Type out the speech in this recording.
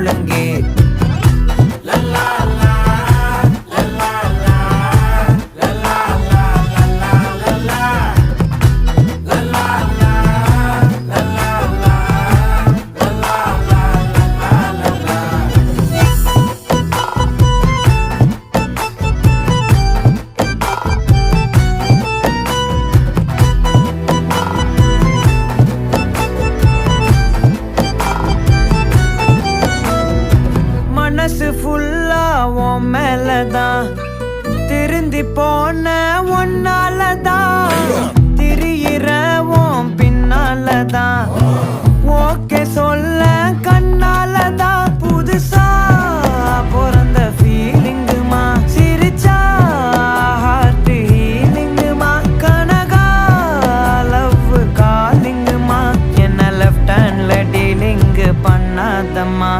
முழங்கே. மனசு ஃபுல்லா உன் மேலதான், திருந்தி போன ஒன்னாலதான், திரியிற உன் பின்னாலதான், ஓகே சொல்ல கண்ணாலதான். புதுசா பிறந்த ஃபீலிங்குமா, சிரிச்சா ஹார்ட் ஹீலிங்குமா, கனகா லவ் காலிங்குமா, என்ன லெஃப்ட் ஹேண்ட்ல டீலிங் பண்ணாதம்மா.